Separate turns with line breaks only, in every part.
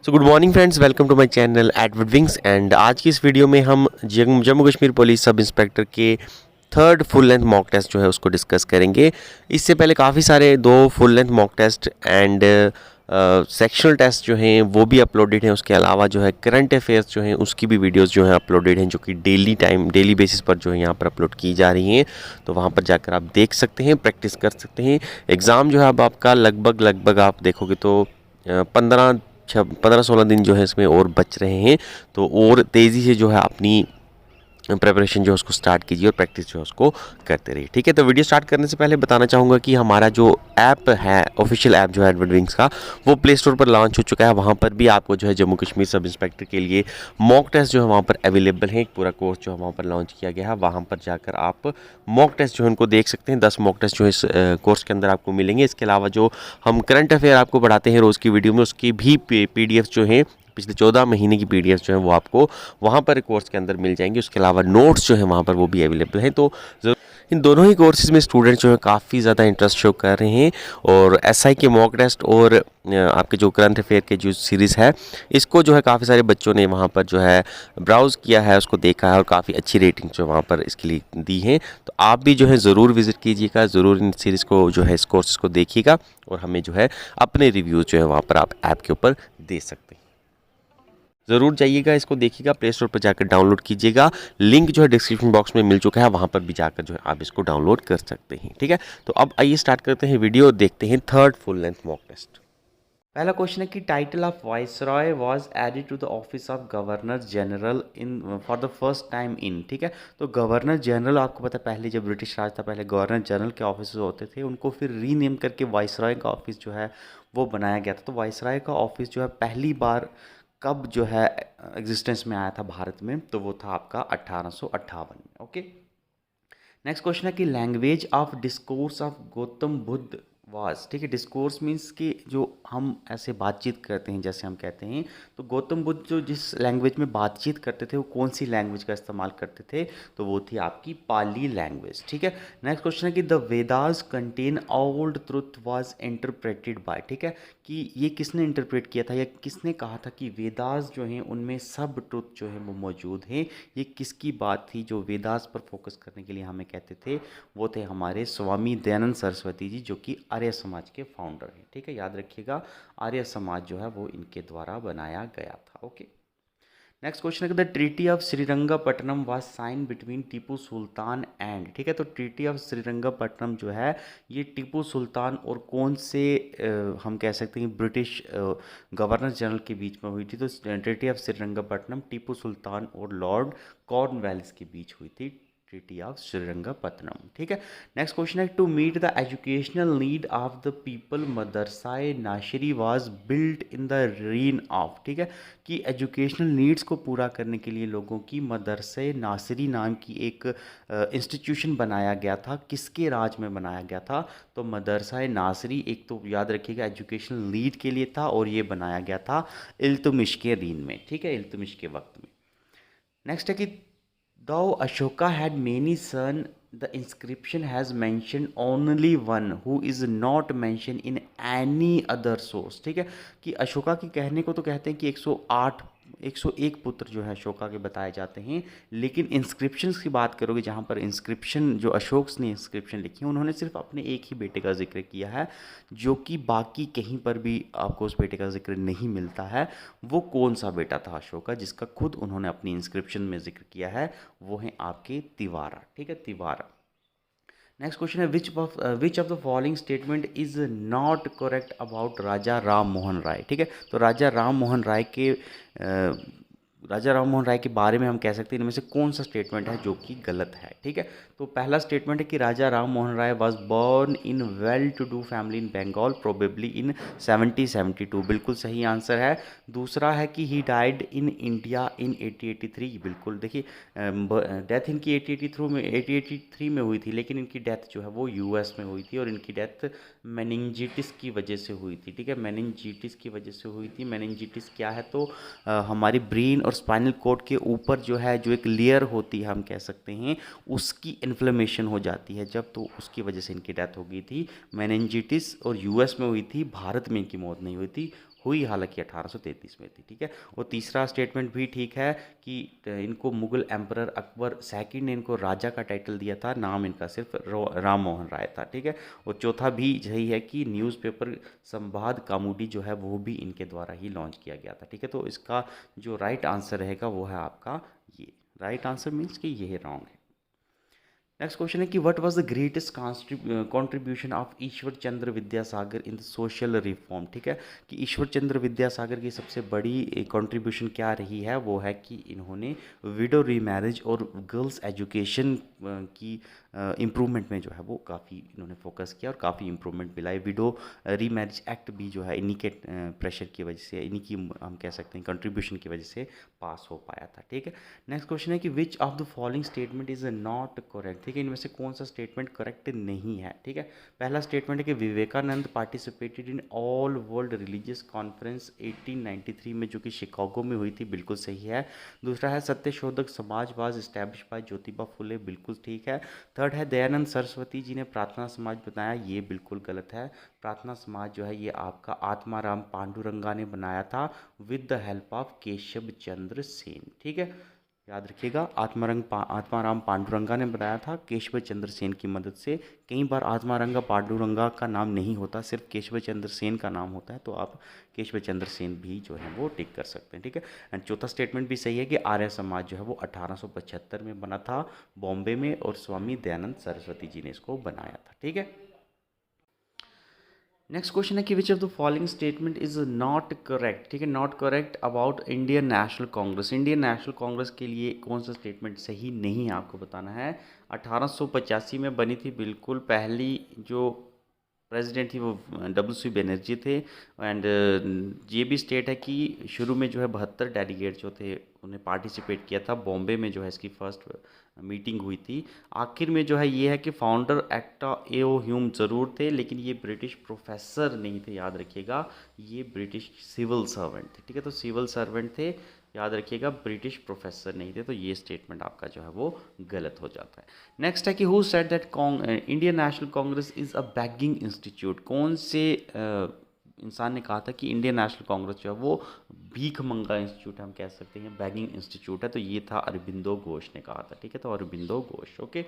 So good morning friends, welcome to my channel Edward Wings. And आज की इस video में हम Jammu Kashmir police sub inspector के third full length mock test जो है उसको डिस्कस करेंगे। इससे पहले काफ़ी सारे दो full length mock test and sectional test जो हैं वो भी अपलोडेड हैं। उसके अलावा जो है करंट अफेयर्स जो हैं उसकी भी वीडियोस जो हैं अपलोडेड हैं, जो कि डेली बेसिस पर जो है यहाँ पर अपलोड की जा रही हैं। तो वहाँ पर जाकर आप देख सकते हैं, प्रैक्टिस कर सकते हैं। एग्ज़ाम जो है अब आपका लगभग आप देखोगे तो 15-16 दिन जो है इसमें और बच रहे हैं। तो और तेज़ी से जो है अपनी प्रिपरेशन जो है उसको स्टार्ट कीजिए और प्रैक्टिस जो है उसको करते रहिए। ठीक है, तो वीडियो स्टार्ट करने से पहले बताना चाहूँगा कि हमारा जो ऐप है, ऑफिशियल ऐप जो है एडवर्ड विंग्स का, वो प्ले स्टोर पर लॉन्च हो चुका है। वहाँ पर भी आपको जो है जम्मू कश्मीर सब इंस्पेक्टर के लिए मॉक टेस्ट जो है वहाँ पर अवेलेबल है। एक पूरा कोर्स जो है वहाँ पर लॉन्च किया गया है। वहाँ पर जाकर आप मॉक टेस्ट जो है उनको देख सकते हैं। 10 मॉक टेस्ट जो है इस कोर्स के अंदर आपको मिलेंगे। इसके अलावा जो हम करंट अफेयर आपको पढ़ाते हैं रोज़ की वीडियो में, उसकी भी PDF जो हैं पिछले 14 महीने की PDF जो है वो आपको वहाँ पर कोर्स के अंदर मिल जाएंगे। उसके अलावा नोट्स जो है वहाँ पर वो भी अवेलेबल हैं। तो इन दोनों ही कोर्सेज़ में स्टूडेंट जो है काफ़ी ज़्यादा इंटरेस्ट शो कर रहे हैं। और SI के मॉक टेस्ट और आपके जो करंट अफेयर के जो सीरीज़ है, इसको जो है काफ़ी सारे बच्चों ने वहाँ पर जो है ब्राउज़ किया है, उसको देखा है और काफ़ी अच्छी रेटिंग जो वहाँ पर इसके लिए दी है। तो आप भी जो है ज़रूर विज़िट कीजिएगा, ज़रूर इन सीरीज़ को जो है इस कोर्स को देखिएगा और हमें जो है अपने रिव्यूज़ जो है वहाँ पर आप ऐप के ऊपर दे सकते हैं। ज़रूर जाइएगा, इसको देखिएगा, प्ले स्टोर पर जाकर डाउनलोड कीजिएगा। लिंक जो है डिस्क्रिप्शन बॉक्स में मिल चुका है, वहाँ पर भी जाकर जो है आप इसको डाउनलोड कर सकते हैं। ठीक है, तो अब आइए स्टार्ट करते हैं वीडियो, देखते हैं third full length mock test.
पहला क्वेश्चन है कि title of viceroy was added to the office of governor general in for the first time in. ठीक है, तो गवर्नर जनरल आपको पता है पहले जब ब्रिटिश राज था, पहले गवर्नर जनरल के ऑफिस होते थे, उनको फिर रीनेम करके वाइसरॉय का ऑफिस जो है वो बनाया गया था। तो वाइसरॉय का ऑफिस जो है पहली बार कब जो है एग्जिस्टेंस में आया था भारत में, तो वो था आपका 1858 में। ओके, नेक्स्ट क्वेश्चन है कि language of discourse of Gautam Buddha was. ठीक है, डिस्कोर्स मीन्स कि जो हम ऐसे बातचीत करते हैं, जैसे हम कहते हैं, तो गौतम बुद्ध जो जिस लैंग्वेज में बातचीत करते थे वो कौन सी लैंग्वेज का इस्तेमाल करते थे, तो वो थी आपकी पाली लैंग्वेज। ठीक है, नेक्स्ट क्वेश्चन है कि the Vedas contain old truth was interpreted bye. ठीक है, कि ये किसने इंटरप्रेट किया था या किसने कहा था कि वेदास जो हैं उनमें सब ट्रुथ जो है वो मौजूद हैं। ये किसकी बात थी जो वेदास पर फोकस करने के लिए हमें कहते थे, वो थे हमारे स्वामी दयानंद सरस्वती जी, जो कि आर्य समाज के फाउंडर हैं। ठीक है, याद रखिएगा, आर्य समाज जो है वो इनके द्वारा बनाया गया था। ओके, नेक्स्ट क्वेश्चन है कि the treaty of Srirangapatnam was sign between Tipu Sultan and. ठीक है, तो ट्रीटी ऑफ श्रीरंगपट्टनम जो है ये टीपू सुल्तान और कौन से हम कह सकते हैं ब्रिटिश गवर्नर जनरल के बीच में हुई थी। तो ट्रीटी ऑफ श्रीरंगपट्टनम टीपू सुल्तान और लॉर्ड कॉर्नवेलिस के बीच हुई थी, ट्रीटी ऑफ श्रीरंगपट्टनम। ठीक है, नेक्स्ट क्वेश्चन है to meet the educational need of the people Madrasae Nashri was built in the reign of. ठीक है, कि एजुकेशनल नीड्स को पूरा करने के लिए लोगों की मदरसे नासिरी नाम की एक इंस्टीट्यूशन बनाया गया था। किसके राज में बनाया गया था, तो मदरसा नासिरी एक तो याद रखिएगा एजुकेशनल नीड के लिए था और ये बनाया गया था इल्तुतमिश के रीन में। ठीक है, इल्तुतमिश के वक्त में। नेक्स्ट है कि Though Ashoka had many sons, the inscription has mentioned only one who is not mentioned in any other source। ठीक है, कि अशोका के कहने को तो कहते हैं कि 101 पुत्र जो है अशोका के बताए जाते हैं, लेकिन इंस्क्रिप्शंस की बात करोगे, जहाँ पर इंस्क्रिप्शन जो अशोक ने इंस्क्रिप्शन लिखी है, उन्होंने सिर्फ अपने एक ही बेटे का जिक्र किया है, जो कि बाकी कहीं पर भी आपको उस बेटे का जिक्र नहीं मिलता है। वो कौन सा बेटा था अशोक का जिसका खुद उन्होंने अपनी इंस्क्रिप्शन में जिक्र किया है, वो है आपके तिवारा। ठीक है, तिवारा। नेक्स्ट क्वेश्चन है which of the following statement is not correct about Raja Ram Mohan Roy. ठीक है, तो राजा राम मोहन राय के बारे में हम कह सकते हैं इनमें से कौन सा स्टेटमेंट है जो कि गलत है। ठीक है, तो पहला स्टेटमेंट है कि Raja Ram Mohan Roy was born in well to do family in Bengal probably in 1772, बिल्कुल सही आंसर है। दूसरा है कि he died in India in 1883, बिल्कुल। देखिए, डेथ इनकी 1883 में हुई थी, लेकिन इनकी डेथ जो है वो US में हुई थी और इनकी डेथ मेनिंजिटिस की वजह से हुई थी। ठीक है, मेनिंजिटिस की वजह से हुई थी। मेनिंजिटिस क्या है, तो हमारी ब्रेन और स्पाइनल कॉर्ड के ऊपर जो है जो एक लेयर होती है, हम कह सकते हैं उसकी इन्फ्लेमेशन हो जाती है जब, तो उसकी वजह से इनकी डेथ हो गई थी। मेनिंजिटिस और US में हुई थी, भारत में इनकी मौत नहीं हुई थी, हुई हालांकि 1833 में थी, ठीक है। और तीसरा स्टेटमेंट भी ठीक है कि इनको मुगल एम्परर अकबर सेकंड ने इनको राजा का टाइटल दिया था, नाम इनका सिर्फ राम मोहन राय था, ठीक है। और चौथा भी यही है कि न्यूज़पेपर संवाद कामुडी जो है वो भी इनके द्वारा ही लॉन्च किया गया था, ठीक है। तो इसका जो राइट आंसर रहेगा वो है आपका ये, राइट आंसर मीन्स कि ये रॉन्ग है। नेक्स्ट क्वेश्चन है कि what was the greatest contribution of Ishwar Chandra Vidyasagar in the social reform, ठीक है। कि ईश्वर चंद्र विद्यासागर की सबसे बड़ी कंट्रीब्यूशन क्या रही है, वो है कि इन्होंने विडो रीमैरिज और गर्ल्स एजुकेशन की इम्प्रूवमेंट में जो है वो काफ़ी इन्होंने फोकस किया और काफ़ी इम्प्रूवमेंट मिला है। विडो रीमैरिज एक्ट भी जो है इन्हीं के प्रेशर की वजह से, इन्हीं की हम कह सकते हैं कंट्रीब्यूशन की वजह से पास हो पाया था, ठीक है। नेक्स्ट क्वेश्चन है कि विच of the following statement is not correct, ठीक है। इनमें से कौन सा स्टेटमेंट करेक्ट नहीं है, ठीक है। पहला स्टेटमेंट है कि Vivekananda participated in all world religious conference 1893 में, जो कि शिकागो में हुई थी, बिल्कुल सही है। दूसरा है Satyashodhak Samaj was establish bye Jyotiba Phule, बिल्कुल ठीक है। थर्ड है दयानंद सरस्वती जी ने प्रार्थना समाज बनाया, ये बिल्कुल गलत है। प्रार्थना समाज जो है ये आपका आत्माराम पांडुरंगा ने बनाया था with the help of Keshav Chandra Sen, ठीक है। याद रखिएगा, आत्माराम पांडुरंगा ने बनाया था केशव चंद्र सेन की मदद से। कई बार आत्मारंगा पांडुरंगा का नाम नहीं होता, सिर्फ केशव चंद्र सेन का नाम होता है, तो आप केशव चंद्र सेन भी जो है वो टिक कर सकते हैं, ठीक है। एंड चौथा स्टेटमेंट भी सही है कि आर्य समाज जो है वो 1875 में बना था बॉम्बे में, और स्वामी दयानंद सरस्वती जी ने इसको बनाया था, ठीक है। नेक्स्ट क्वेश्चन है कि विच of the following statement is not correct, ठीक है। Not correct about Indian national Congress, Indian national Congress के लिए कौन सा स्टेटमेंट सही नहीं है आपको बताना है। 1885 में बनी थी, बिल्कुल। पहली जो प्रेसिडेंट थी वो डब्ल्यू.सी. बनर्जी थे। एंड ये भी स्टेट है कि शुरू में जो है 72 डेलीगेट जो थे उन्हें पार्टिसिपेट किया था, बॉम्बे में जो है इसकी फर्स्ट मीटिंग हुई थी। आखिर में जो है ये है कि फाउंडर एक्टा एओ ह्यूम ज़रूर थे, लेकिन ये ब्रिटिश प्रोफेसर नहीं थे, याद रखिएगा। ये ब्रिटिश सिविल सर्वेंट थे, ठीक है। तो सिविल सर्वेंट थे, याद रखिएगा, ब्रिटिश प्रोफेसर नहीं थे। तो ये स्टेटमेंट आपका जो है वो गलत हो जाता है। नेक्स्ट है कि who said that Indian national Congress is a begging institute, कौन से इंसान ने कहा था कि इंडियन नेशनल कांग्रेस जो है वो भीख मंगा इंस्टीट्यूट है, हम कह सकते हैं बैगिंग इंस्टीट्यूट है। तो ये था अरबिंदो घोष ने कहा था, ठीक है। तो Aurobindo Ghosh, okay.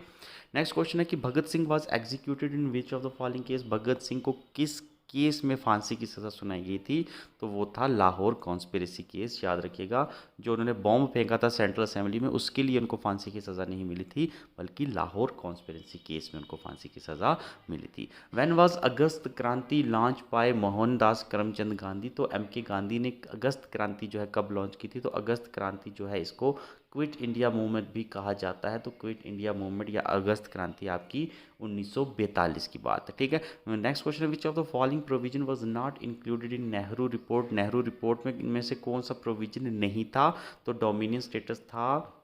Next question है कि Bhagat Singh was executed in which of the following case, Bhagat Singh को किस केस में फांसी की सज़ा सुनाई गई थी, तो वो था लाहौर कॉन्स्पिरेसी केस, याद रखिएगा। जो उन्होंने बॉम्ब फेंका था सेंट्रल असेंबली में, उसके लिए उनको फांसी की सज़ा नहीं मिली थी, बल्कि लाहौर कॉन्स्पिरेसी केस में उनको फांसी की सज़ा मिली थी। व्हेन वाज अगस्त क्रांति लॉन्च बाय मोहनदास करमचंद गांधी, तो एम के गांधी ने अगस्त क्रांति जो है कब लॉन्च की थी, तो अगस्त क्रांति जो है इसको क्विट इंडिया मूवमेंट भी कहा जाता है। तो क्विट इंडिया मूवमेंट या अगस्त क्रांति आपकी 1942 की बात है, ठीक है। नेक्स्ट क्वेश्चन है which of the following provision was not included in Nehru report, Nehru report में इनमें से कौन सा प्रोविजन नहीं था, तो डोमिनियन स्टेटस था,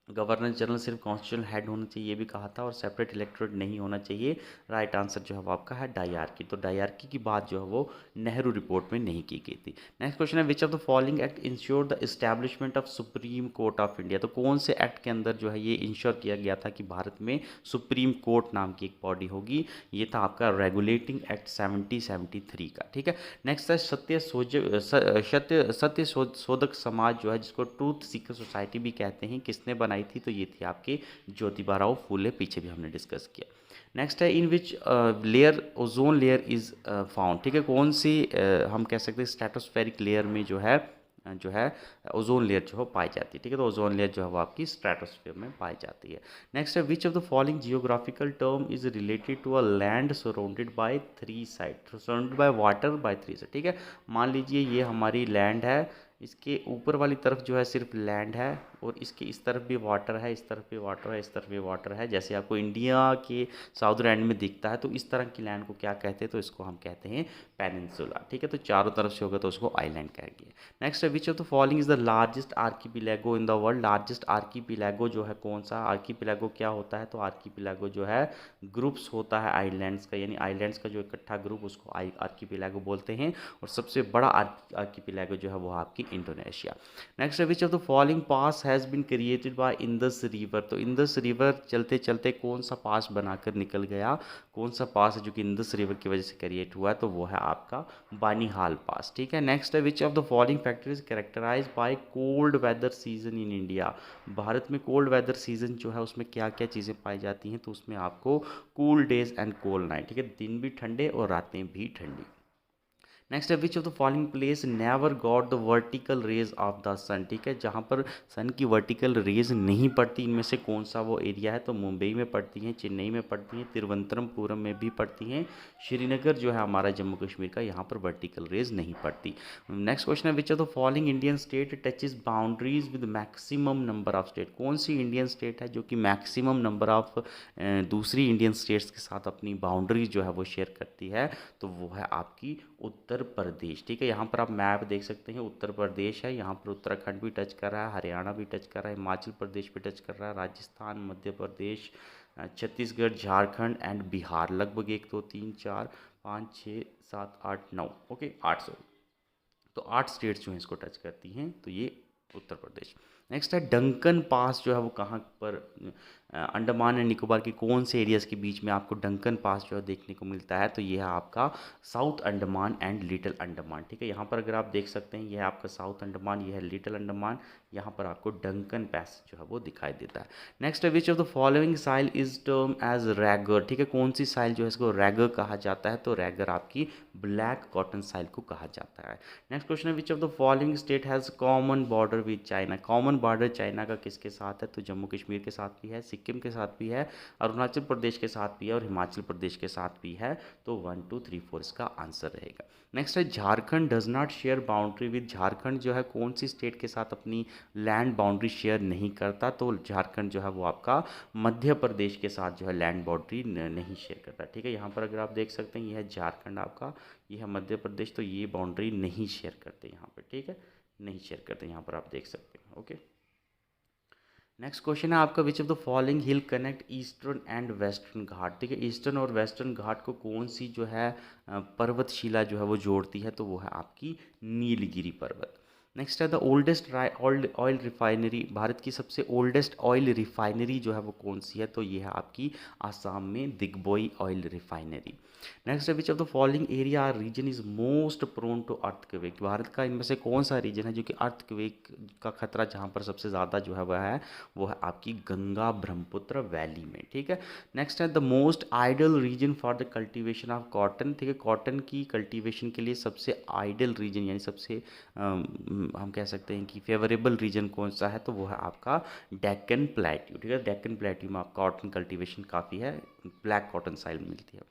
गवर्नर जनरल सिर्फ कॉन्स्टिट्यूशनल हेड होना चाहिए, ये भी कहा था, और सेपरेट इलेक्टोरेट नहीं होना चाहिए। राइट आंसर जो है वो आपका है डायरकी, तो डायरकी की बात जो है वो नेहरू रिपोर्ट में नहीं की गई थी। नेक्स्ट क्वेश्चन है which of the following act ensure the establishment of supreme court of India, तो कौन से एक्ट के अंदर जो है ये इंश्योर किया गया था कि भारत में सुप्रीम कोर्ट नाम की एक बॉडी होगी, ये था आपका रेगुलेटिंग एक्ट 1773 का, ठीक है। नेक्स्ट है सत्य शोधक समाज जो है, जिसको ट्रूथ सीकर सोसाइटी भी कहते हैं, किसने बनाई थी, तो ये थी आपके ज्योतिबा राव फूले, पीछे भी हमने डिस्कस किया। नेक्स्ट है in which layer ozone layer is found, ठीक है। कौन सी हम कह सकते हैं स्ट्रेटोस्फेरिक लेयर में जो है ओजोन लेयर जो है पाई जाती है, ठीक है। तो ओजोन लेयर जो है वो आपकी स्ट्रेटोस्फेयर में पाई जाती है। नेक्स्ट है which of the following geographical term is related to a land surrounded by 3 side, surrounded by water by 3 side, ठीक है। मान लीजिए ये हमारी लैंड है, इसके ऊपर वाली तरफ जो है सिर्फ लैंड है, और इसके इस तरफ भी वाटर है, इस तरफ भी वाटर है, इस तरफ भी वाटर है, जैसे आपको इंडिया के साउदर्न एंड में दिखता है। तो इस तरह की लैंड को क्या कहते हैं, तो इसको हम कहते हैं पेनिनसुला, ठीक है। तो चारों तरफ से होगा तो उसको आइलैंड कहेंगे। नेक्स्ट है which of the following is the largest archipelago in the world, largest archipelago जो है कौन सा, आर्कीपिलागो क्या होता है, तो आर्कीपिलागो जो है ग्रुप्स होता है आइलैंड्स का, यानी आइलैंड्स का जो इकट्ठा ग्रुप, उसको आर्कीपिलागो बोलते हैं। और सबसे बड़ा आर्कीपिलागो जो है वो आपकी इंडोनेशिया। नेक्स्ट है which of the following pass has been created by Indus river, तो इंदस रिवर चलते चलते कौन सा पास बनाकर निकल गया, कौन सा पास है जो कि इंदस रिवर की वजह से क्रिएट हुआ है, तो वो है आपका बानीहाल पास। ठीक है, नेक्स्ट है which of the following factors characterize by cold weather season in India. Bharat में कोल्ड वेदर सीजन जो है उसमें क्या क्या चीज़ें पाई जाती हैं, तो उसमें आपको cool days and cold night, ठीक है, दिन भी ठंडे और रातें भी ठंडी। नेक्स्ट है which of the following place never got the vertical rays of the sun, ठीक है, जहाँ पर सन की वर्टिकल रेज नहीं पड़ती, इनमें से कौन सा वो एरिया है, तो मुंबई में पड़ती हैं, चेन्नई में पड़ती हैं, तिरुवनंतपुरम में भी पड़ती हैं, श्रीनगर जो है हमारा जम्मू कश्मीर का, यहाँ पर वर्टिकल रेज नहीं पड़ती। नेक्स्ट क्वेश्चन है which of the following Indian state touches boundaries with maximum number of state, कौन सी इंडियन स्टेट है जो कि मैक्सिमम नंबर ऑफ दूसरी इंडियन स्टेट्स के साथ अपनी बाउंड्रीज जो है वो शेयर करती है, तो वो है आपकी उत्तर प्रदेश। ठीक है, यहाँ पर आप मैप देख सकते हैं, उत्तर प्रदेश है, यहाँ पर उत्तराखंड भी टच कर रहा है, हरियाणा भी टच कर रहा है, हिमाचल प्रदेश भी टच कर रहा है, राजस्थान, मध्य प्रदेश, छत्तीसगढ़, झारखंड एंड बिहार, लगभग 1 2 3 4 5 6 7 8 9, ओके 8 सौ, तो 8 स्टेट्स जो हैं इसको टच करती हैं, तो ये उत्तर प्रदेश। नेक्स्ट है डंकन पास जो है वो कहाँ पर, अंडमान एंड निकोबार के कौन से एरियाज़ के बीच में आपको डंकन पास जो है देखने को मिलता है, तो ये है आपका south Andaman and little Andaman. ठीक है, यहाँ पर अगर आप देख सकते हैं, यह है आपका साउथ अंडमान, यह है लिटिल अंडमान, यहाँ पर आपको डंकन पास जो है वो दिखाई देता है। नेक्स्ट है which of the following soil is term as regur, ठीक है, कौन सी साइल जो है इसको रैगर कहा जाता है, तो रैगर आपकी ब्लैक कॉटन साइल को कहा जाता है। नेक्स्ट क्वेश्चन है which of the following state has common border with China, common border China का किसके साथ है, तो जम्मू कश्मीर के साथ भी है, सिक्किम के साथ भी है, अरुणाचल प्रदेश के साथ भी है और हिमाचल प्रदेश के साथ भी है, तो 1 2 3 4 इसका आंसर रहेगा। नेक्स्ट है Jharkhand does not share boundary with, Jharkhand जो है कौन सी स्टेट के साथ अपनी लैंड बाउंड्री शेयर नहीं करता, तो झारखंड जो है वो आपका मध्य प्रदेश के साथ जो है लैंड बाउंड्री नहीं शेयर करता। ठीक है, यहाँ पर अगर आप देख सकते हैं, यह है झारखंड आपका, यह है मध्य प्रदेश, तो ये बाउंड्री नहीं शेयर करते यहाँ पर। ठीक है, नहीं शेयर करते, यहाँ पर आप देख सकते हैं। ओके, नेक्स्ट क्वेश्चन है आपका which of the following hill connect eastern and western ghat, ठीक है, ईस्टर्न और वेस्टर्न घाट को कौन सी जो है पर्वतशिला जो है वो जोड़ती है, तो वो है आपकी नीलगिरी पर्वत। नेक्स्ट है the oldest oil refinery, Bharat की सबसे ओल्डेस्ट ऑयल रिफाइनरी जो है वो कौन सी है, तो ये है आपकी आसाम में दिग्बोई ऑयल रिफाइनरी। नेक्स्ट है which of the following area are region is most prone to earthquake, Bharat का इनमें से कौन सा रीजन है जो कि अर्थक्वेक का खतरा जहाँ पर सबसे ज़्यादा जो है वह है, वो है आपकी गंगा ब्रह्मपुत्र वैली में। ठीक है, नेक्स्ट है the most ideal region for the cultivation of cotton, ठीक है, कॉटन की कल्टीवेशन के लिए सबसे आइडल रीजन यानी सबसे हम कह सकते हैं कि फेवरेबल रीजन कौन सा है, तो वो है आपका डेक्कन प्लेट्यू। ठीक है, डेक्कन प्लेट्यू में कॉटन कल्टीवेशन काफ़ी है, ब्लैक कॉटन साइल मिलती है।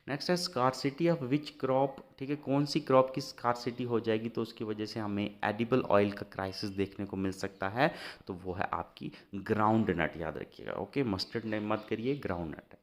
नेक्स्ट है स्कार्सिटी ऑफ विच क्रॉप, ठीक है, कौन सी क्रॉप की स्कार्सिटी हो जाएगी तो उसकी वजह से हमें एडिबल ऑयल का क्राइसिस देखने को मिल सकता है, तो वो है आपकी ग्राउंड नट, याद रखिएगा। ओके, मस्टर्ड नहीं मत करिए, ग्राउंड नट है।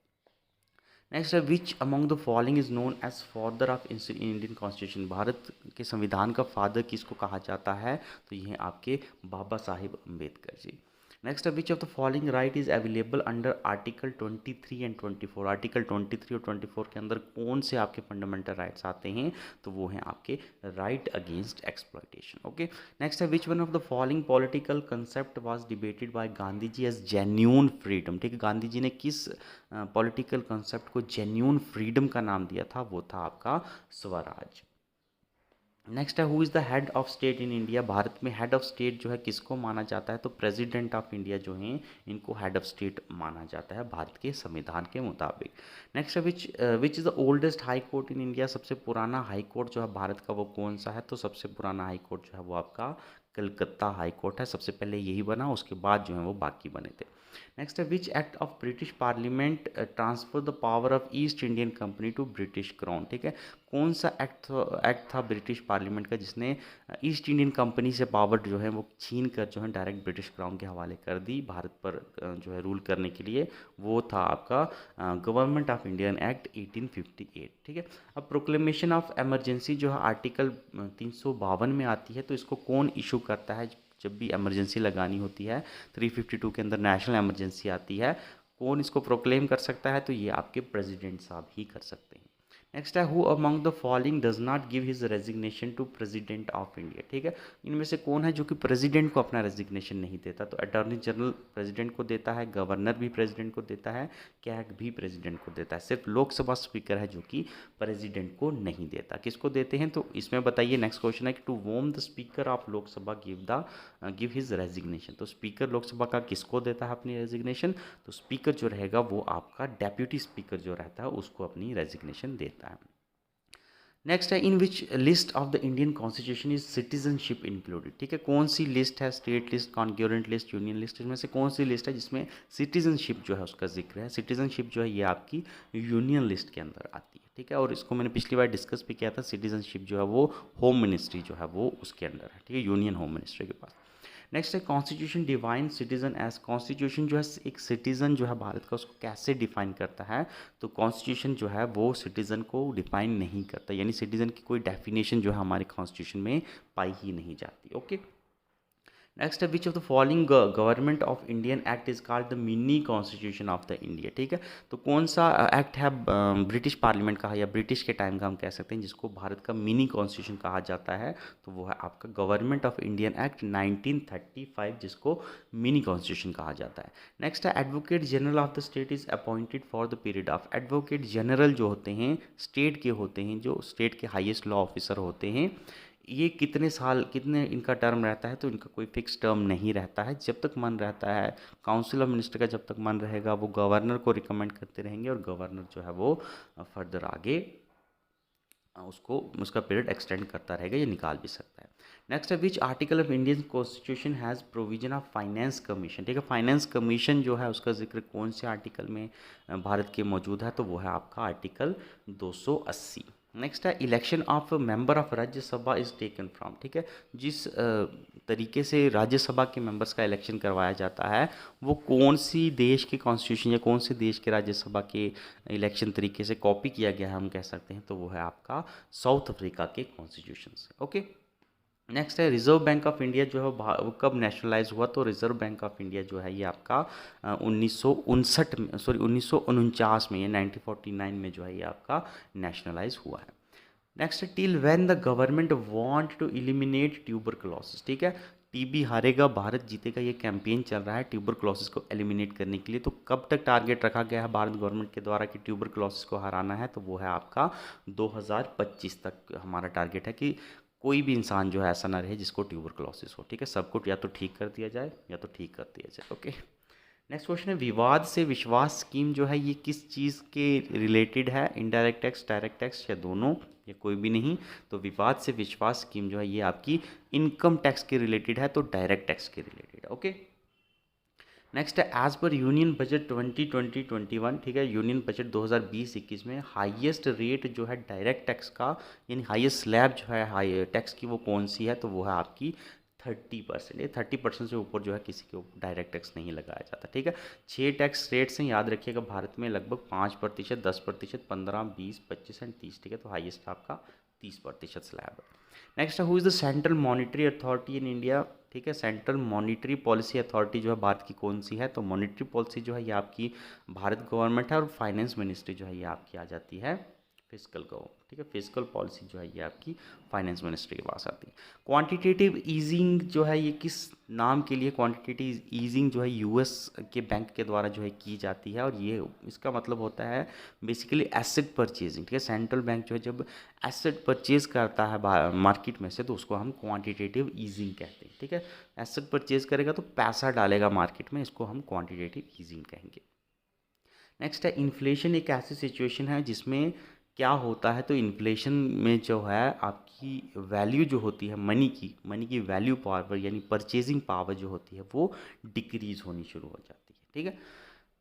नेक्स्ट है which among the following is known as father of Indian constitution, Bharat के संविधान का फादर किसको कहा जाता है, तो ये हैं आपके बाबा साहिब अम्बेडकर जी। नेक्स्ट है which of the following right is available under article 23 and 24, article 23 और 24 के अंदर कौन से आपके फंडामेंटल राइट्स आते हैं, तो वो हैं आपके right against exploitation. Okay, next है which one of the following political concept was debated by Gandhi ji as genuine freedom, ठीक है, गांधी जी ने किस पॉलिटिकल कंसेप्ट को जेन्यून फ्रीडम का नाम दिया था, वो था आपका स्वराज। नेक्स्ट है who is the head of state in India, Bharat में हेड ऑफ स्टेट जो है किसको माना जाता है, तो प्रेसिडेंट ऑफ इंडिया जो हैं इनको हेड ऑफ स्टेट माना जाता है भारत के संविधान के मुताबिक। नेक्स्ट है which is the oldest high court in India, सबसे पुराना हाई कोर्ट जो है भारत का वो कौन सा है, तो सबसे पुराना हाई कोर्ट जो है वो आपका कलकत्ता हाई कोर्ट है, सबसे पहले यही बना, उसके बाद जो है वो बाकी बने थे। नेक्स्ट है which act of British parliament transfer the power of east Indian company to British crown, ठीक है, कौन सा एक्ट था ब्रिटिश पार्लियामेंट का जिसने ईस्ट इंडियन कंपनी से पावर जो है वो छीन कर जो है डायरेक्ट ब्रिटिश क्राउन के हवाले कर दी भारत पर जो है रूल करने के लिए, वो था आपका गवर्नमेंट ऑफ इंडियन एक्ट 1858। ठीक है, अब प्रोक्लेमेशन ऑफ इमरजेंसी जो है आर्टिकल 352 में आती है, तो इसको कौन इशू करता है जब भी इमरजेंसी लगानी होती है, 352 के अंदर नेशनल इमरजेंसी आती है, कौन इसको प्रोक्लेम कर सकता है, तो ये आपके प्रेसिडेंट साहब ही कर सकते हैं। नेक्स्ट है who among the following does not give his resignation to president of India, ठीक है। इनमें से कौन है जो कि प्रेसिडेंट को अपना रेजिग्नेशन नहीं देता? तो अटॉर्नी जनरल प्रेसिडेंट को देता है, गवर्नर भी प्रेसिडेंट को देता है, कैग भी प्रेसिडेंट को देता है। सिर्फ लोकसभा स्पीकर है जो कि प्रेसिडेंट को नहीं देता। किसको देते हैं? तो इसमें बताइए, नेक्स्ट क्वेश्चन है कि to whom the speaker of Lok Sabha give his resignation. तो स्पीकर लोकसभा का किसको देता है अपनी रेजिग्नेशन? तो स्पीकर जो रहेगा वो आपका डेप्यूटी स्पीकर जो रहता है उसको अपनी रेजिग्नेशन देता है। नेक्स्ट है in which list of the Indian constitution is citizenship included, ठीक है। कौन सी लिस्ट है? State list, concurrent list, union list, इसमें से कौन सी लिस्ट है जिसमें सिटीजनशिप जो है उसका जिक्र है? सिटीजनशिप जो है ये आपकी यूनियन लिस्ट के अंदर आती है, ठीक है। और इसको मैंने पिछली बार डिस्कस भी किया था, सिटीजनशिप जो है वो होम मिनिस्ट्री जो है वो उसके अंदर है, ठीक है, यूनियन होम मिनिस्ट्री के पास। नेक्स्ट है constitution define citizen as, constitution जो है एक सिटीजन जो है भारत का उसको कैसे डिफाइन करता है? तो कॉन्स्टिट्यूशन जो है वो सिटीजन को डिफाइन नहीं करता, यानी सिटीजन की कोई डेफिनेशन जो है हमारे कॉन्स्टिट्यूशन में पाई ही नहीं जाती। ओके। नेक्स्ट है which of the following government of Indian act is called the mini constitution of the India, ठीक है। तो कौन सा एक्ट है ब्रिटिश पार्लियामेंट का या ब्रिटिश के टाइम का हम कह सकते हैं जिसको भारत का मिनी कॉन्स्टिट्यूशन कहा जाता है? तो वो है आपका गवर्नमेंट ऑफ इंडियन एक्ट 1935 जिसको मिनी कॉन्स्टिट्यूशन कहा जाता है। नेक्स्ट है advocate general of the state is appointed for the period of, advocate general जो होते हैं स्टेट के होते हैं, जो स्टेट के हाईएस्ट लॉ ऑफिसर होते हैं, ये कितने साल, कितने इनका टर्म रहता है? तो इनका कोई फिक्स टर्म नहीं रहता है, जब तक मन रहता है काउंसिल ऑफ मिनिस्टर का जब तक मन रहेगा वो गवर्नर को रिकमेंड करते रहेंगे और गवर्नर जो है वो फर्दर आगे उसको उसका पीरियड एक्सटेंड करता रहेगा या निकाल भी सकता है। नेक्स्ट है विच article of Indian constitution has provision of finance commission, ठीक है। फाइनेंस कमीशन जो है उसका जिक्र कौन से आर्टिकल में भारत के मौजूद है? तो वो है आपका आर्टिकल 280। नेक्स्ट है election of member of Rajya Sabha is taken from, ठीक है। जिस तरीके से राज्यसभा के मेंबर्स का इलेक्शन करवाया जाता है वो कौन सी देश के कॉन्स्टिट्यूशन या कौन से देश के राज्यसभा के इलेक्शन तरीके से कॉपी किया गया है हम कह सकते हैं? तो वो है आपका साउथ अफ्रीका के कॉन्स्टिट्यूशन से। ओके। नेक्स्ट है रिजर्व बैंक ऑफ इंडिया जो है वो कब नेशनलाइज हुआ? तो रिजर्व बैंक ऑफ इंडिया जो है ये आपका 1959 में, सॉरी 1949 में, ये 1949 में जो है ये आपका नेशनलाइज हुआ है। नेक्स्ट है till when the government want to eliminate tuberculosis, ठीक है। टीबी हारेगा भारत जीतेगा ये कैंपेन चल रहा है ट्यूबरकुलोसिस को एलिमिनेट करने के लिए। तो कब तक टारगेट रखा गया है भारत गवर्नमेंट के द्वारा कि ट्यूबरकुलोसिस को हराना है? तो वो है आपका 2025 तक हमारा टारगेट है कि कोई भी इंसान जो है ऐसा ना रहे जिसको ट्यूबरकुलोसिस हो, ठीक है। सबको या तो ठीक कर दिया जाए या तो ठीक कर दिया जाए। ओके। नेक्स्ट क्वेश्चन है विवाद से विश्वास स्कीम जो है ये किस चीज़ के रिलेटेड है? इनडायरेक्ट टैक्स, डायरेक्ट टैक्स या दोनों या कोई भी नहीं? तो विवाद से विश्वास स्कीम जो है ये आपकी इनकम टैक्स के रिलेटेड है, तो डायरेक्ट टैक्स के रिलेटेड है। ओके। नेक्स्ट है एज पर यूनियन बजट 2020-21, ठीक है। यूनियन बजट 2020-21 में हाईएस्ट रेट जो है डायरेक्ट टैक्स का, यानी हाईएस्ट स्लैब जो है हाई टैक्स की वो कौन सी है? तो वो है आपकी 30%। ये 30% से ऊपर जो है किसी के ऊपर डायरेक्ट टैक्स नहीं लगाया जाता, ठीक है। 6 टैक्स रेट्स हैं, याद रखिएगा भारत में लगभग 5%, 10%, 15, 20, 25 एंड 30, ठीक है। तो हाईएस्ट आपका 30% स्लैब है। नेक्स्ट है who is the central monetary authority in India, ठीक है। सेंट्रल मॉनिटरी पॉलिसी अथॉरिटी जो है भारत की कौन सी है? तो मॉनिटरी पॉलिसी जो है ये आपकी भारत गवर्नमेंट है और फाइनेंस मिनिस्ट्री जो है ये आपकी आ जाती है फिजिकल गवर्नमेंट, ठीक है। फिजिकल पॉलिसी जो है ये आपकी फाइनेंस मिनिस्ट्री के पास आती है। क्वांटिटेटिव ईजिंग जो है ये किस नाम के लिए? क्वांटिटेटिव ईजिंग जो है यूएस के बैंक के द्वारा जो है की जाती है और ये इसका मतलब होता है बेसिकली एसेट परचेजिंग, ठीक है। सेंट्रल बैंक जो है जब एसेट परचेज करता है मार्केट में से तो उसको हम क्वांटिटेटिव ईजिंग कहते हैं, ठीक है। एसेट परचेज करेगा तो पैसा डालेगा मार्केट में, इसको हम क्वांटिटेटिव ईजिंग कहेंगे। नेक्स्ट है इन्फ्लेशन एक ऐसी सिचुएशन है जिसमें क्या होता है? तो इन्फ्लेशन में जो है आपकी वैल्यू जो होती है मनी की वैल्यू पावर यानी परचेजिंग पावर जो होती है वो डिक्रीज होनी शुरू हो जाती है, ठीक है।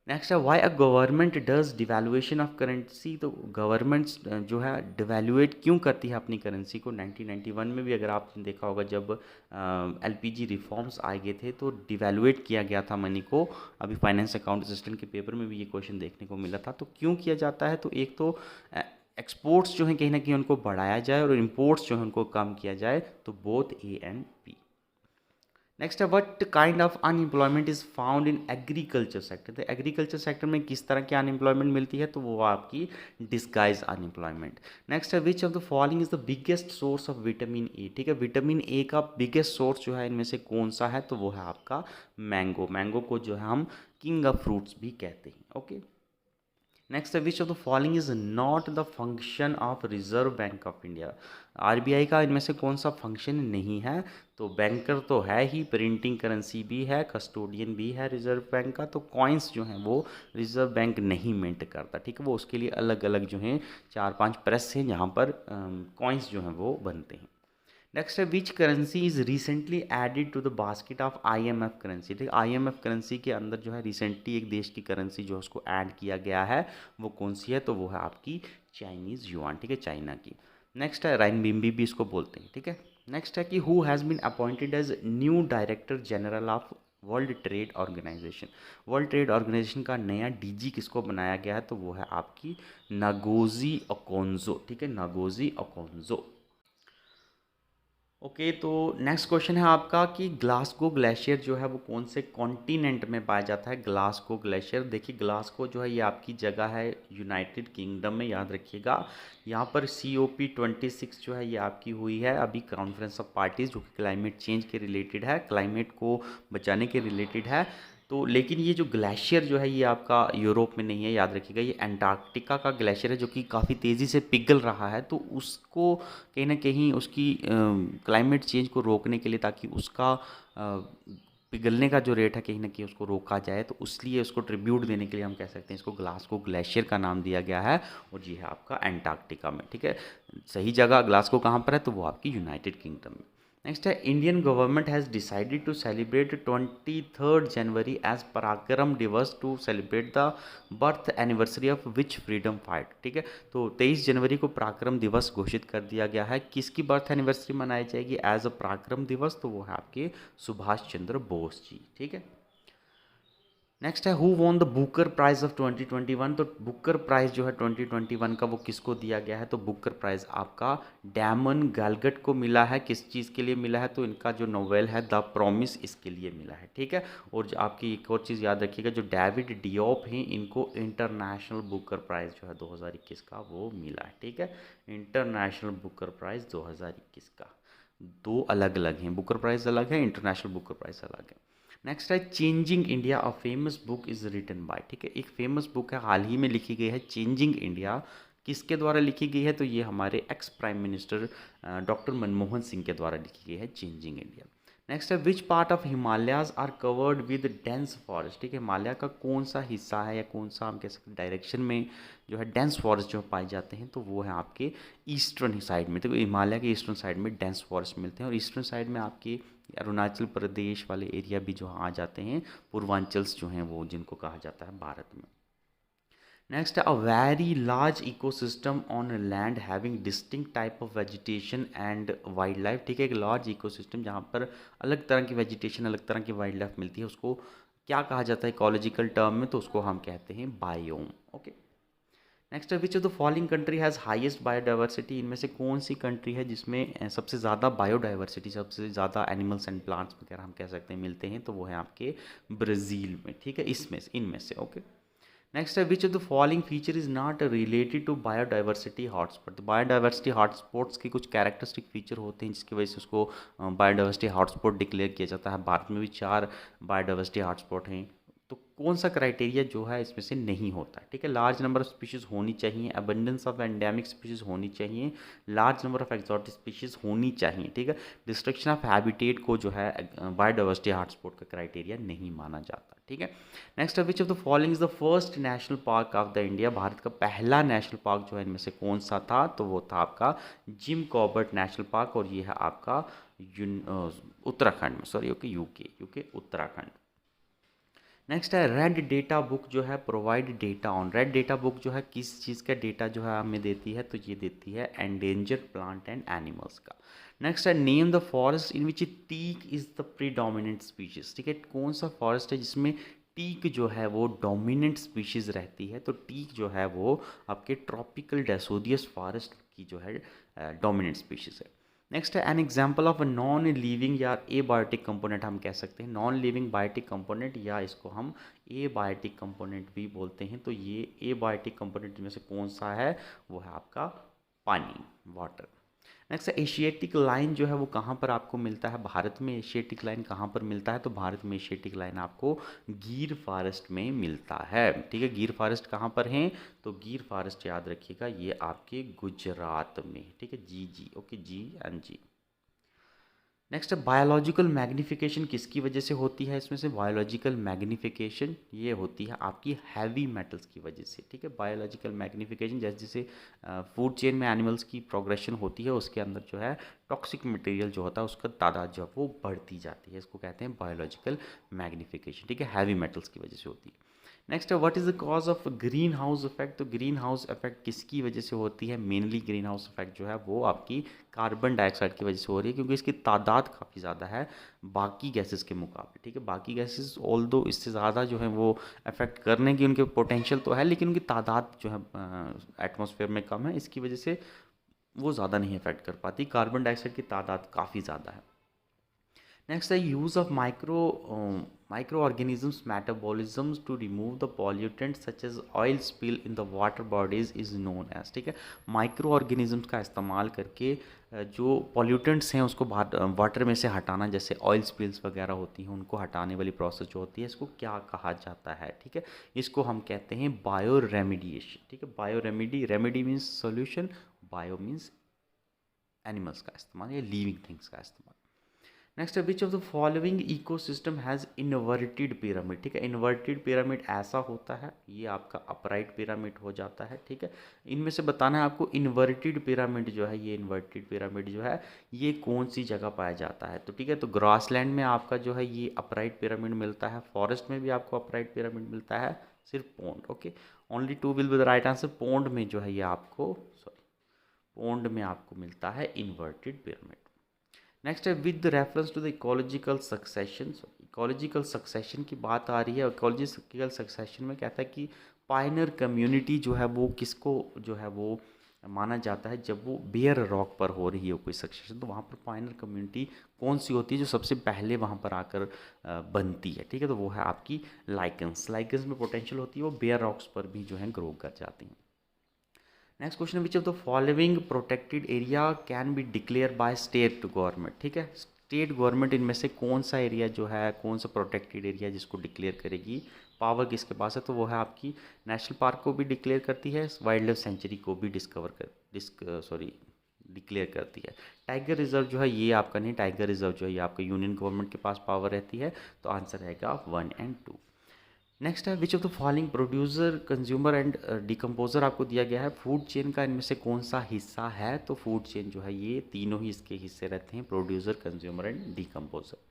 नेक्स्ट है why a government does devaluation of currency, तो गवर्नमेंट्स जो है डिवैल्यूएट क्यों करती है अपनी करेंसी को? 1991 में भी अगर आपने देखा होगा जब एलपीजी रिफॉर्म्स आए गए थे तो डिवैल्यूएट किया गया था मनी को। अभी फाइनेंस अकाउंट असिस्टेंट के पेपर में भी ये क्वेश्चन देखने को मिला था। तो क्यों किया जाता है? तो एक तो एक्सपोर्ट्स जो हैं कहीं ना कहीं उनको बढ़ाया जाए और इम्पोर्ट्स जो हैं उनको कम किया जाए, तो both A and B. Next है what kind of unemployment is found in agriculture sector. तो एग्रीकल्चर सेक्टर में किस तरह की अनएम्प्लॉयमेंट मिलती है, तो वो आपकी डिस्गाइज अनएम्प्लॉयमेंट। नेक्स्ट है which of the following is the biggest source of vitamin A. ठीक है, विटामिन ए का बिगेस्ट सोर्स जो है इनमें से कौन सा है, तो वो है आपका मैंगो। मैंगो को जो है हम किंग ऑफ फ्रूट्स भी कहते हैं। ओके, नेक्स्ट है which of the following is not the function of reserve bank of India. RBI का इनमें से कौन सा फंक्शन नहीं है, तो बैंकर तो है ही, प्रिंटिंग करेंसी भी है, कस्टोडियन भी है रिजर्व बैंक का, तो कॉइन्स जो हैं वो रिजर्व बैंक नहीं मिंट करता। ठीक है, वो उसके लिए अलग अलग जो हैं 4-5 प्रेस हैं जहाँ पर कॉइन्स जो हैं वो बनते हैं। नेक्स्ट है which currency is recently added to the basket of IMF currency. ठीक है, आईएमएफ करेंसी के अंदर जो है रिसेंटली एक देश की करेंसी जो है उसको ऐड किया गया है, वो कौन सी है, तो वो है आपकी चाइनीज़ युआन। ठीक है, चाइना की। नेक्स्ट है राइनबिम्बी भी इसको बोलते हैं। ठीक है, नेक्स्ट है कि who has been appointed as new director general of world trade organization. World trade organization का नया डीजी किसको बनाया गया है, तो वो है आपकी नागोजी ओकोंजो। ठीक है, नागोजी ओकोंजो। ओके, तो नेक्स्ट क्वेश्चन है आपका कि ग्लासगो ग्लेशियर जो है वो कौन से कॉन्टिनेंट में पाया जाता है। ग्लासगो ग्लेशियर, देखिए ग्लासगो जो है ये आपकी जगह है यूनाइटेड किंगडम में, याद रखिएगा। यहाँ पर COP26 जो है ये आपकी हुई है अभी, कॉन्फ्रेंस ऑफ पार्टीज़, जो कि क्लाइमेट चेंज के रिलेटेड है, क्लाइमेट को बचाने के रिलेटेड है। तो लेकिन ये जो ग्लेशियर जो है ये आपका यूरोप में नहीं है, याद रखिएगा, ये अंटार्कटिका का ग्लेशियर है जो कि काफ़ी तेज़ी से पिघल रहा है। तो उसको कहीं ना कहीं उसकी क्लाइमेट चेंज को रोकने के लिए, ताकि उसका पिघलने का जो रेट है कहीं ना कहीं उसको रोका जाए, तो इसलिए उसको ट्रिब्यूट देने के लिए हम कह सकते हैं इसको ग्लासगो ग्लेशियर का नाम दिया गया है, और ये है आपका अंटार्कटिका में। ठीक है, सही जगह ग्लासगो कहाँ पर है, तो वो आपकी यूनाइटेड किंगडम में। नेक्स्ट है Indian government has decided to celebrate 23 January as Parakram Diwas to celebrate the birth anniversary of which freedom fight. ठीक है, तो 23 जनवरी को पराक्रम दिवस घोषित कर दिया गया है। किसकी बर्थ एनिवर्सरी मनाई जाएगी एज अ पराक्रम दिवस, तो वो है आपके सुभाष चंद्र बोस जी। ठीक है, नेक्स्ट है who won the Booker Prize of 2021। तो बुकर प्राइज जो है 2021 का वो किसको दिया गया है, तो बुकर प्राइज आपका डैमन गैलगट को मिला है। किस चीज़ के लिए मिला है, तो इनका जो नोवेल है द प्रॉमिस, इसके लिए मिला है। ठीक है, और जो आपकी एक और चीज़ याद रखिएगा, जो डेविड डियोप हैं इनको इंटरनेशनल बुकर प्राइज जो है 2021 का वो मिला है। ठीक है, इंटरनेशनल बुकर प्राइज 2021 का, दो अलग अलग हैं, बुकर प्राइज अलग है, इंटरनेशनल बुकर प्राइज अलग है। नेक्स्ट है changing India, a famous book is written by. ठीक है, एक फेमस बुक है, हाल ही में लिखी गई है, चेंजिंग इंडिया। किसके द्वारा लिखी गई है, तो ये हमारे ex prime minister doctor Manmohan Singh के द्वारा लिखी गई है चेंजिंग इंडिया। नेक्स्ट है which part of Himalayas are covered with dense forest. ठीक है, हिमालय का कौन सा हिस्सा है, या कौन सा हम कह सकते हैं डायरेक्शन में जो है डेंस फॉरेस्ट जो पाए जाते हैं, तो वो है आपके ईस्टर्न साइड में। तो हिमालय के ईस्टर्न साइड में डेंस फॉरेस्ट मिलते हैं, और ईस्टर्न साइड में आपके अरुणाचल प्रदेश वाले एरिया भी जो आ जाते हैं, पूर्वांचल्स जो हैं वो, जिनको कहा जाता है भारत में। नेक्स्ट है a very large ecosystem on land having distinct type of vegetation and wild life. ठीक है, एक लार्ज इकोसिस्टम जहाँ पर अलग तरह की वेजिटेशन, अलग तरह की वाइल्ड लाइफ मिलती है, उसको क्या कहा जाता है इकोलॉजिकल टर्म में, तो उसको हम कहते हैं बायोम। ओके, नेक्स्ट है which of the following country has highest biodiversity. इनमें से कौन सी कंट्री है जिसमें सबसे ज़्यादा बायोडाइवर्सिटी, सबसे ज़्यादा एनिमल्स एंड प्लांट्स वगैरह हम कह सकते हैं मिलते हैं, तो वो है आपके ब्राज़ील में। ठीक है, इसमें से, इनमें से। ओके, नेक्स्ट है which of the following feature is not related to biodiversity hotspot. तो बायोडाइवर्सिटी हॉटस्पॉट्स के कुछ कैरेक्टरिस्टिक फीचर होते हैं जिसकी वजह से उसको बायोडाइवर्सिटी हॉटस्पॉट डिक्लेयर किया जाता है। भारत में भी 4 बायोडाइवर्सिटी हॉटस्पॉट हैं, तो कौन सा क्राइटेरिया जो है इसमें से नहीं होता है। ठीक है, लार्ज नंबर ऑफ स्पीशीज़ होनी चाहिए, अबंडेंस ऑफ एंडेमिक स्पीशीज़ होनी चाहिए, large number of exotic species होनी चाहिए। ठीक है, डिस्ट्रक्शन ऑफ हैबिटेट को जो है बायोडाइवर्सिटी हॉटस्पॉट का क्राइटेरिया नहीं माना जाता। ठीक है, next which of the following is the first national park of the India. Bharat का पहला नेशनल पार्क जो है इनमें से कौन सा था, तो वो था आपका जिम कॉर्बेट नेशनल पार्क, और ये है आपका उत्तराखंड में, sorry okay, UK Uttarakhand. Next है रेड डेटा बुक जो है provide data on. Red data book जो है किस चीज़ का डेटा जो है हमें देती है, तो ये देती है एंडेंजर्ड प्लांट एंड एनिमल्स का। नेक्स्ट है name the forest in which teak is the predominant species. ठीक है, कौन सा फॉरेस्ट है जिसमें टीक जो है वो डोमिनेंट स्पीशीज़ रहती है, तो टीक जो है वो आपके ट्रॉपिकल डेसोडियस फॉरेस्ट की जो है डोमिनेंट स्पीशीज़ है। नेक्स्ट है an example of non living या ए बायोटिक कंपोनेंट हम कह सकते हैं, नॉन लिविंग बायोटिक कंपोनेंट या इसको हम ए बायोटिक कंपोनेंट भी बोलते हैं। तो ये ए बायोटिक कंपोनेंट में से कौन सा है, वो है आपका पानी, वाटर। नेक्स्ट एशियाटिक लाइन जो है वो कहाँ पर आपको मिलता है, भारत में एशियाटिक लाइन कहाँ पर मिलता है, तो भारत में एशियाटिक लाइन आपको गिर फॉरेस्ट में मिलता है। ठीक है, गिर फॉरेस्ट कहाँ पर है, तो गिर फॉरेस्ट याद रखिएगा ये आपके गुजरात में। ठीक है, G okay, G and G. Next biological magnification किसकी वजह से होती है, इसमें से बायोलॉजिकल मैग्निफिकेशन ये होती है आपकी हैवी मेटल्स की वजह से। ठीक है, बायोलॉजिकल मैग्निफिकेशन जैसे जैसे फूड चेन में एनिमल्स की प्रोग्रेशन होती है, उसके अंदर जो है टॉक्सिक मटेरियल जो होता है उसका तादाद जो है वो बढ़ती जाती है, इसको कहते हैं बायोलॉजिकल मैग्निफिकेशन। ठीक है, हैवी मेटल्स की वजह से होती है। नेक्स्ट है what is the cause of green house effect, तो ग्रीन हाउस इफेक्ट किसकी वजह से होती है, मेनली ग्रीन हाउस इफेक्ट जो है वो आपकी कार्बन डाइऑक्साइड की वजह से हो रही है, क्योंकि इसकी तादाद काफ़ी ज़्यादा है बाकी गैसेस के मुकाबले। ठीक है, बाकी गैसेस ऑल दो इससे ज़्यादा जो है वो अफेक्ट करने की उनके पोटेंशियल तो है, लेकिन उनकी तादाद जो है एटमॉस्फेयर में कम है, इसकी वजह से वो ज़्यादा नहीं अफेक्ट कर पाती। कार्बन डाइऑक्साइड की तादाद काफ़ी ज़्यादा है। नेक्स्ट है use of micro organisms metabolisms to remove the pollutant such as oil spill in the water bodies is known as. ठीक है, माइक्रो ऑर्गेनिजम्स का इस्तेमाल करके जो पॉल्यूटेंट्स हैं उसको वाटर में से हटाना, जैसे ऑयल स्पिल्स वगैरह होती हैं उनको हटाने वाली प्रोसेस जो होती है इसको क्या कहा जाता है। ठीक है, इसको हम कहते हैं बायो रेमिडिएशन। ठीक है, bio remedy means solution, bio means animals का इस्तेमाल या लिविंग थिंग्स का इस्तेमाल। नेक्स्ट है which of the following ecosystem has inverted pyramid. ठीक है, इन्वर्टेड पिरामिड ऐसा होता है, ये आपका अपराइट पिरामिड हो जाता है। ठीक है, इनमें से बताना है आपको इन्वर्टेड पिरामिड जो है, ये इन्वर्टेड पिरामिड जो है ये कौन सी जगह पाया जाता है। तो ठीक है, तो ग्रासलैंड में आपका जो है ये अपराइट पिरामिड मिलता है, फॉरेस्ट में भी आपको अपराइट पिरामिड मिलता है, सिर्फ pond. Okay, only two will be the right answer. Pond में जो है ये आपको पोंड में आपको मिलता है इन्वर्टेड पिरामिड। नेक्स्ट है with reference to the ecological succession. Ecological succession की बात आ रही है, इकोलॉजिकल सक्सेशन में कहता है कि पायनर कम्युनिटी जो है वो किसको जो है वो माना जाता है, जब वो बेयर रॉक पर हो रही हो कोई सक्सेशन, तो वहाँ पर पायनर कम्युनिटी कौन सी होती है जो सबसे पहले वहाँ पर आकर बनती है। ठीक है, तो वो है आपकी लाइकन्स। लाइकन्स में पोटेंशियल होती है, वो बेयर रॉक्स पर भी जो है ग्रो कर जाती हैं। Next question which of the following protected area can be declare by state government. ठीक है, स्टेट गवर्नमेंट इनमें से कौन सा एरिया जो है, कौन सा प्रोटेक्टेड एरिया जिसको डिक्लेयर करेगी, पावर किसके पास है, तो वो है आपकी नेशनल पार्क को भी डिक्लेयर करती है, वाइल्ड लाइफ सेंचुरी को भी डिक्लेयर करती है। टाइगर रिजर्व जो है ये आपका नहीं, टाइगर रिजर्व जो है ये आपका यूनियन गवर्नमेंट के पास पावर रहती है। तो आंसर रहेगा 1 और 2। नेक्स्ट है which of the following producer consumer and decomposer आपको दिया गया है, फूड चेन का इनमें से कौन सा हिस्सा है, तो फूड चेन जो है ये तीनों ही इसके हिस्से रहते हैं, producer, consumer and decomposer.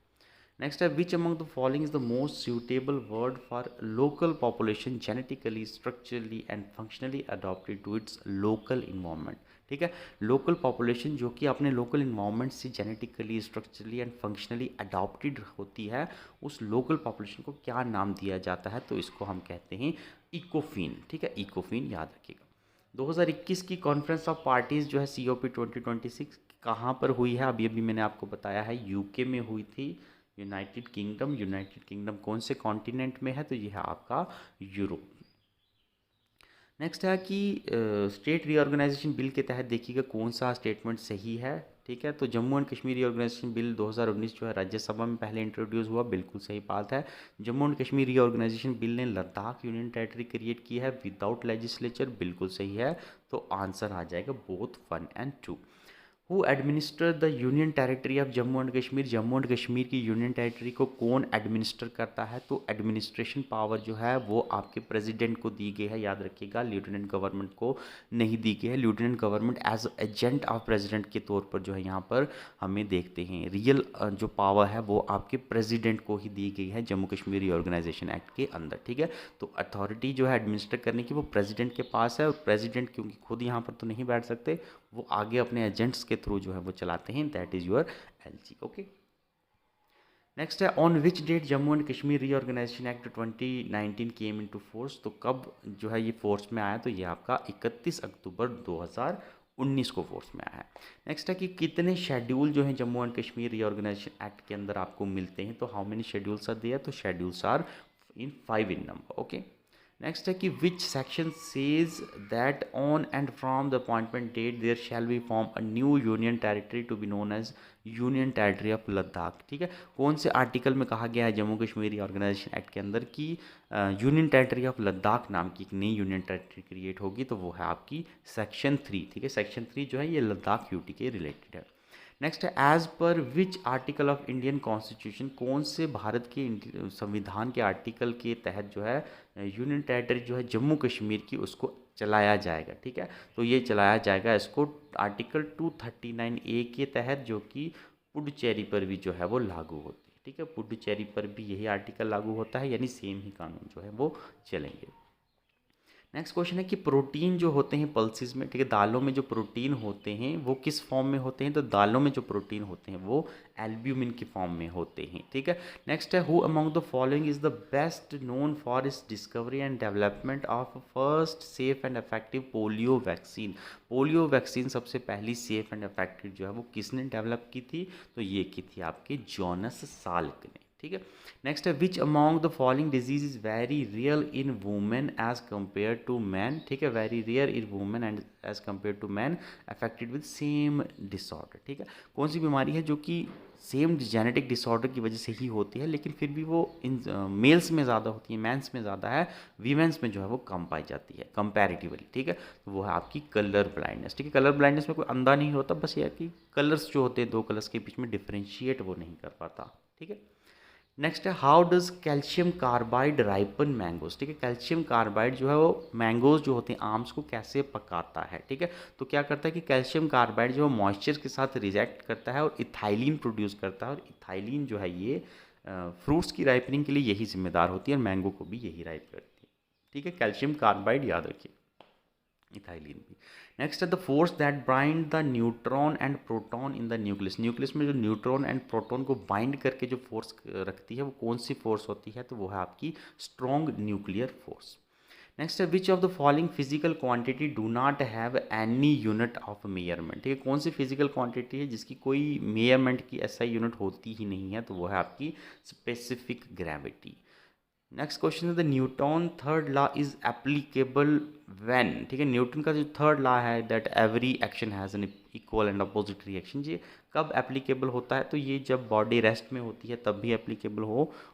Next है which among the following is the most suitable word for local population genetically structurally and functionally adopted to its local environment. ठीक है, लोकल पॉपुलेशन जो कि अपने लोकल इन्वायरमेंट से genetically structurally and functionally adopted होती है, उस लोकल पॉपुलेशन को क्या नाम दिया जाता है, तो इसको हम कहते हैं इकोफिन। ठीक है, इकोफिन याद रखिएगा। 2021 की कॉन्फ्रेंस ऑफ पार्टीज़ जो है COP 2026 कहाँ पर हुई है, अभी अभी मैंने आपको बताया है यूके में हुई थी। यूनाइटेड किंगडम कौन से कॉन्टिनेंट में है, तो यह है आपका यूरोप। नेक्स्ट है कि स्टेट रीऑर्गेनाइजेशन बिल के तहत देखिएगा कौन सा स्टेटमेंट सही है। ठीक है, तो Jammu and Kashmir reorganisation bill 2019 जो है राज्यसभा में पहले इंट्रोड्यूस हुआ, बिल्कुल सही बात है। Jammu and Kashmir reorganisation bill ने लद्दाख यूनियन टेरिटरी क्रिएट की है विदाउट लेजिस्लेचर, बिल्कुल सही है। तो आंसर आ जाएगा बोथ 1 और 2। Who administer the union territory of Jammu and Kashmir, Jammu and Kashmir की यूनियन टेरिटरी को कौन एडमिनिस्टर करता है, तो एडमिनिस्ट्रेशन पावर जो है वो आपके प्रेसिडेंट को दी गई है, याद रखिएगा, लेफ्टिनेंट गवर्नमेंट को नहीं दी गई है। Lieutenant government as agent of president के तौर पर जो है यहाँ पर हमें देखते हैं, रियल जो पावर है वो आपके प्रेसिडेंट को ही दी गई है जम्मू कश्मीर रीऑर्गेनाइजेशन एक्ट के अंदर। ठीक है, तो अथॉरिटी जो है एडमिनिस्टर करने की वो प्रेसिडेंट के पास है, और प्रेसिडेंट क्योंकि खुद यहाँ पर तो नहीं बैठ सकते, वो आगे अपने एजेंट्स के थ्रू जो है वो चलाते हैं, that is your LG। Okay, next है on which date Jammu and Kashmir reorganisation act 2019 came into force, तो कब जो है ये फोर्स में आया, तो ये आपका 31 अक्टूबर 2019 19 को फोर्स में आया है। नेक्स्ट है कि कितने शेड्यूल जो हैं Jammu and Kashmir reorganisation act के अंदर आपको मिलते हैं, तो how many schedules are there, तो schedules are in 5 in number. Okay. Next है कि which section says that on and from the appointment date there shall be form a new union territory to be known as union territory of Ladakh. ठीक है, कौन से article में कहा गया है जम्मू कश्मीर ऑर्गेनाइजेशन एक्ट के अंदर कि यूनियन टेरिटरी ऑफ लद्दाख नाम की एक नई यूनियन टेरिटरी क्रिएट होगी, तो वो है आपकी सेक्शन 3। ठीक है, सेक्शन 3 जो है ये लद्दाख यूटी के रिलेटेड है। नेक्स्ट है as per which article of Indian constitution, कौन से भारत के संविधान के आर्टिकल के तहत जो है यूनियन टेरिटरी जो है जम्मू कश्मीर की उसको चलाया जाएगा। ठीक है, तो ये चलाया जाएगा इसको आर्टिकल 239A के तहत, जो कि पुडुचेरी पर भी जो है वो लागू होती है। ठीक है, पुडुचेरी पर भी यही आर्टिकल लागू होता है, यानी सेम ही कानून जो है वो चलेंगे। नेक्स्ट क्वेश्चन है कि प्रोटीन जो होते हैं पल्सेस में, ठीक है, दालों में जो प्रोटीन होते हैं वो किस फॉर्म में होते हैं, तो दालों में जो प्रोटीन होते हैं वो एल्ब्यूमिन की फॉर्म में होते हैं। ठीक है, नेक्स्ट है who among the following is the best known for his discovery and development of first safe and effective polio vaccine. Polio vaccine सबसे पहली सेफ एंड इफेक्टिव जो है वो किसने डेवलप की थी, तो ये की थी आपके जॉनस साल्क ने। ठीक है, नेक्स्ट है which among the following disease is very real in women as compare to man. ठीक है, very rare in women and as compare to man affected with same disorder. ठीक है, कौन सी बीमारी है जो कि सेम जेनेटिक डिसऑर्डर की वजह से ही होती है, लेकिन फिर भी वो इन मेल्स में ज़्यादा होती है, मैंस में ज़्यादा है, वीमेंस में जो है वो कम पाई जाती है कंपैरेटिवली। ठीक है, तो वो है आपकी कलर ब्लाइंडनेस। ठीक है, कलर ब्लाइंडनेस में कोई अंधा नहीं होता, बस ये है कि कलर्स जो होते हैं दो कलर्स के बीच में डिफ्रेंशिएट वो नहीं कर पाता। ठीक है, नेक्स्ट है how does calcium carbide ripen mangoes. ठीक है, कैल्शियम कार्बाइड जो है वो मैंगोज जो होते हैं आम्स को कैसे पकाता है। ठीक है, तो क्या करता है कि कैल्शियम कार्बाइड जो है मॉइस्चर के साथ रिजेक्ट करता है और इथाइलिन प्रोड्यूस करता है, और इथाइलिन जो है ये फ्रूट्स की राइपनिंग के लिए यही जिम्मेदार होती है और मैंगो को भी यही राइप करती है। ठीक है, कैल्शियम कार्बाइड याद रखिए, इथाइलिन भी। नेक्स्ट है the force that bind the neutron and proton in the nucleus. Nucleus में जो न्यूट्रॉन एंड प्रोटॉन को बाइंड करके जो फोर्स रखती है वो कौन सी फोर्स होती है, तो वो है आपकी स्ट्रॉन्ग न्यूक्लियर फोर्स। नेक्स्ट है which of the following physical quantity do not have any unit of मेयरमेंट। ठीक है, कौन सी फिजिकल क्वांटिटी है जिसकी कोई मेयरमेंट की ऐसा यूनिट होती ही नहीं है, तो वो है आपकी स्पेसिफिक ग्रेविटी। नेक्स्ट क्वेश्चन है the Newton third law is applicable when. ठीक है, न्यूटन का जो थर्ड लॉ है that every action has an equal and opposite reaction, ये कब एप्लीकेबल होता है, तो ये जब बॉडी रेस्ट में होती है तब भी एप्लीकेबल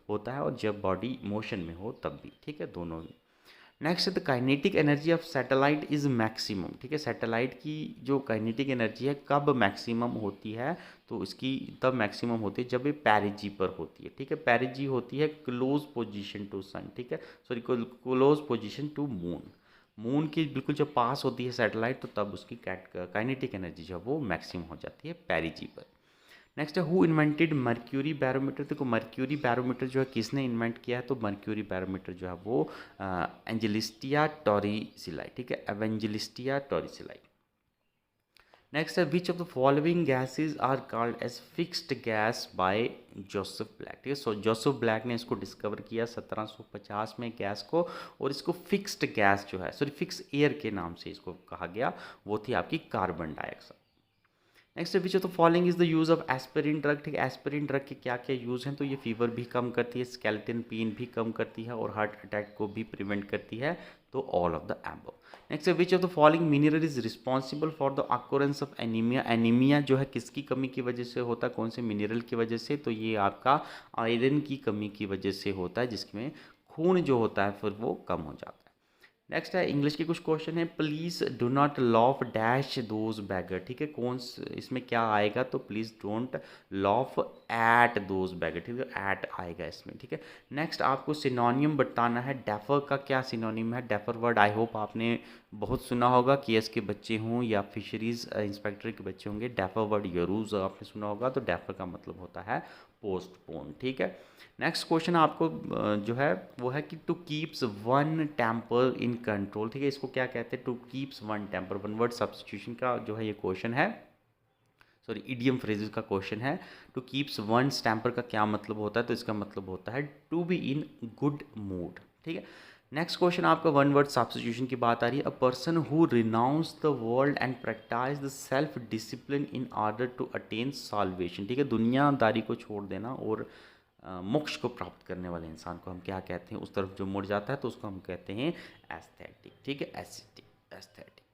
होता है, और जब बॉडी मोशन में हो तब भी। ठीक है, दोनों ही। Next the kinetic energy of satellite is maximum. ठीक है, सैटेलाइट की जो काइनेटिक एनर्जी है कब मैक्सिमम होती है, तो इसकी तब मैक्सिमम होती है जब ये पेरिजी पर होती है। ठीक है, पेरिजी होती है क्लोज पोजीशन टू सन। ठीक है, sorry close position to moon. Moon की बिल्कुल जब पास होती है सैटेलाइट तो तब उसकी काइनेटिक एनर्जी जो है वो मैक्सिमम हो जाती है पेरिजी पर। नेक्स्ट है हु इन्वेंटेड मर्क्यूरी बैरोमीटर। देखो मर्क्यूरी बैरोमीटर जो है किसने इन्वेंट किया है, तो मर्क्यूरी बैरोमीटर जो है वो एंजेलिस्टिया टॉरिसिलाई। ठीक है, एवेंजेलिस्टिया टॉरिसिलाई। नेक्स्ट है which of the following gases are called as fixed gas by Joseph Black. ठीक है, सो जोसेफ ब्लैक ने इसको डिस्कवर किया 1750 में गैस को, और इसको फिक्स्ड गैस जो है सॉरी फिक्स एयर के नाम से इसको कहा गया, वो थी आपकी carbon dioxide. Next which of the following is the use of aspirin drug. ठीक है, एस्पिरिन ड्रग के क्या क्या यूज़ हैं, तो ये फीवर भी कम करती है, स्केलेटन पेन भी कम करती है, और हार्ट अटैक को भी प्रिवेंट करती है, तो all of the above. Next which of the following mineral is responsible for the occurrence of anaemia. Anaemia जो है किसकी कमी की वजह से होता है, कौन से मिनरल की वजह से, तो ये आपका आयरन की कमी की वजह से होता है, जिसमें खून जो होता है फिर वो कम हो जाता है। नेक्स्ट है इंग्लिश के कुछ क्वेश्चन है, please do not laugh dash those beggar. ठीक है, कौन इसमें क्या आएगा, तो please don't laugh at those beggar. ठीक है, एट आएगा इसमें। ठीक है, नेक्स्ट आपको सिनोनियम बताना है, डेफर का क्या सिनोनियम है। डेफर वर्ड आई होप आपने बहुत सुना होगा, केएस के बच्चे हों या फिशरीज इंस्पेक्टर के बच्चे होंगे, डेफर वर्ड यूज आपने सुना होगा, तो डेफर का मतलब होता है पोस्टपोन। ठीक है, नेक्स्ट क्वेश्चन आपको जो है वो है कि to keeps one temper in control. ठीक है, इसको क्या कहते हैं, to keeps one temper, one word substitution का जो है ये क्वेश्चन है, सॉरी इडियम फ्रेजेस का क्वेश्चन है। टू कीप्स वन टेम्पर का क्या मतलब होता है, तो इसका मतलब होता है to be in good mood. ठीक है, नेक्स्ट क्वेश्चन आपका वन वर्ड सब्स्टिट्यूशन की बात आ रही है। A person who renounce the world and practice the self discipline in order to attain salvation, ठीक है, दुनियादारी को छोड़ देना और मोक्ष को प्राप्त करने वाले इंसान को हम क्या कहते हैं, उस तरफ जो मुड़ जाता है तो उसको हम कहते हैं एस्थेटिक, ठीक है, एस्थेटिक।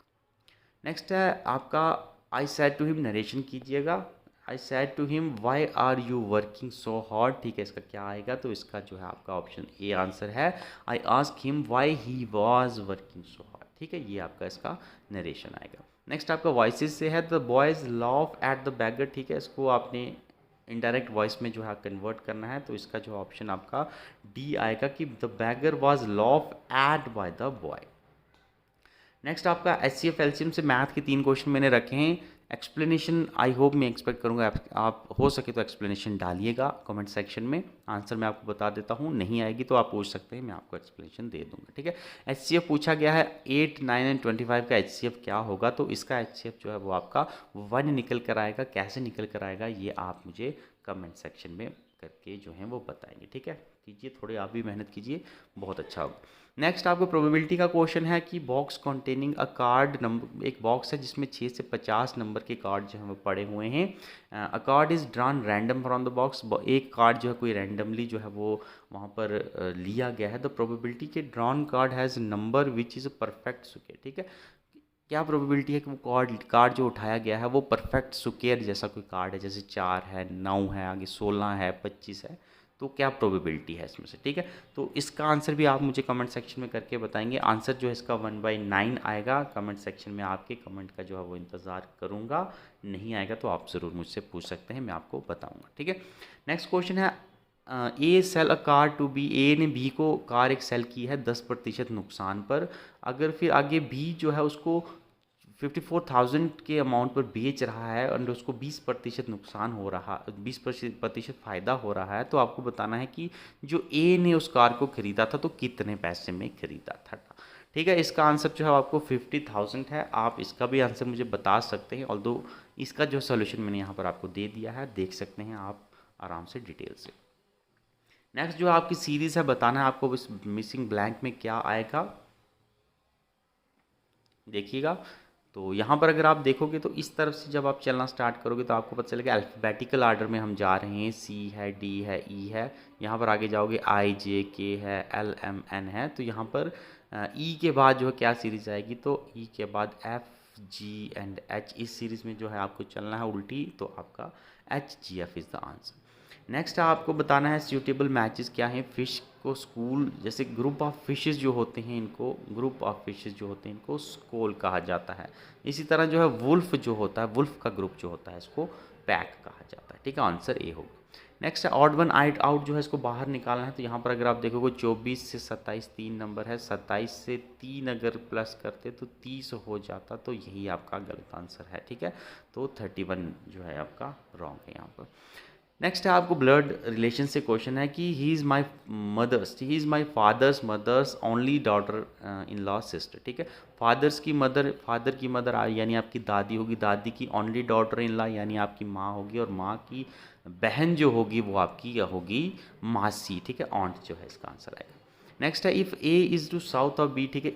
नेक्स्ट है आपका I said to him, narration कीजिएगा। I said to him why are you working so hard, ठीक है, इसका क्या आएगा, तो इसका जो है आपका ऑप्शन ए आंसर है। I ask him why he was working so hard, ठीक है, ये आपका इसका नरेशन आएगा। नेक्स्ट आपका वॉइसेस से है, the boys laugh at the bagger, ठीक है, इसको आपने इनडायरेक्ट वॉइस में जो है कन्वर्ट करना है, तो इसका जो ऑप्शन आपका डी आएगा कि the bagger was laugh at by the boy. Next आपका HCF एलसीएम से मैथ के 3 क्वेश्चन मैंने रखे हैं। एक्सप्लेनेशन आई होप मैं एक्सपेक्ट करूँगा आप हो सके तो एक्सप्लेनेशन डालिएगा कमेंट सेक्शन में, आंसर मैं आपको बता देता हूँ, नहीं आएगी तो आप पूछ सकते हैं, मैं आपको एक्सप्लेनेशन दे दूँगा, ठीक है। HCF पूछा गया है 8, 9 एंड 25 का HCF क्या होगा, तो इसका HCF जो है वो आपका 1 निकल कर आएगा। कैसे निकल कर आएगा ये आप मुझे कमेंट सेक्शन में करके जो है वो बताएंगे, ठीक है, कीजिए, थोड़ी आप भी मेहनत कीजिए, बहुत अच्छा होगा। नेक्स्ट आपको प्रोबेबिलिटी का क्वेश्चन है कि box containing a card number, एक बॉक्स है जिसमें 6 से 50 नंबर के कार्ड जो हैं वो पड़े हुए हैं। अ card is drawn random from the box, एक कार्ड जो है कोई रैंडमली जो है वो वहाँ पर लिया गया है। द प्रोबेबिलिटी के drawn card has number which is perfect square, ठीक है, क्या प्रोबेबिलिटी है कि वो कार्ड जो उठाया गया है वो परफेक्ट स्क्वायर जैसा कोई कार्ड है, जैसे 4 है, 9 है, आगे 16 है, 25 है, तो क्या प्रोबेबिलिटी है इसमें से, ठीक है। तो इसका आंसर भी आप मुझे कमेंट सेक्शन में करके बताएंगे। आंसर जो है इसका 1/9 आएगा। कमेंट सेक्शन में आपके कमेंट का जो है वो इंतज़ार करूँगा, नहीं आएगा तो आप ज़रूर मुझसे पूछ सकते हैं, मैं आपको बताऊँगा, ठीक है। नेक्स्ट क्वेश्चन है A sell a car to B, A ने बी को कार एक सेल की है 10% नुकसान पर। अगर फिर आगे बी जो है उसको 54,000 के अमाउंट पर बेच रहा है और उसको 20% नुकसान हो रहा, 20% फ़ायदा हो रहा है, तो आपको बताना है कि जो ए ने उस कार को ख़रीदा था तो कितने पैसे में ख़रीदा था, ठीक है। इसका आंसर जो है आपको 50,000 है। आप इसका भी आंसर मुझे बता सकते हैं, ऑल्दो इसका जो सोल्यूशन मैंने यहाँ पर आपको दे दिया है, देख सकते हैं आप आराम से डिटेल से। नेक्स्ट जो आपकी सीरीज़ है, बताना है आपको इस मिसिंग ब्लैंक में क्या आएगा, देखिएगा। तो यहाँ पर अगर आप देखोगे तो इस तरफ से जब आप चलना स्टार्ट करोगे तो आपको पता चलेगा अल्फ़ाबेटिकल आर्डर में हम जा रहे हैं। सी है, डी है, ई है, यहाँ पर आगे जाओगे आई जे के है, एल एम एन है, तो यहाँ पर ई के बाद जो है क्या सीरीज़ आएगी, तो ई के बाद एफ जी एंड एच, इस सीरीज़ में जो है आपको चलना है उल्टी, तो आपका H G F is the answer. Next आपको बताना है सूटेबल मैचेस क्या हैं। फ़िश को स्कूल, जैसे ग्रुप ऑफ फिशेस जो होते हैं इनको, ग्रुप ऑफ फिशेस जो होते हैं इनको स्कूल कहा जाता है। इसी तरह जो है वुल्फ जो होता है, वुल्फ का ग्रुप जो होता है इसको पैक कहा जाता है, ठीक है, आंसर ए होगा। नेक्स्ट है ऑड वन आइट आउट, जो है इसको बाहर निकालना है, तो यहाँ पर अगर आप देखोगे 24 से 27 3 नंबर है, 27 से 3 अगर प्लस करते तो 30 हो जाता, तो यही आपका गलत आंसर है, ठीक है। तो 31 जो है आपका रॉन्ग है यहाँ पर। नेक्स्ट है आपको ब्लड रिलेशन से क्वेश्चन है कि he is my father's mother's only daughter in law sister, ठीक है। फादर की मदर यानी आपकी दादी होगी, दादी की ओनली डॉटर इन लॉ यानी आपकी माँ होगी, और माँ की बहन जो होगी वो आपकी होगी मासी, ठीक है, ऑन्ट जो है इसका आंसर आएगा। नेक्स्ट है if A is to south of B, ठीक है,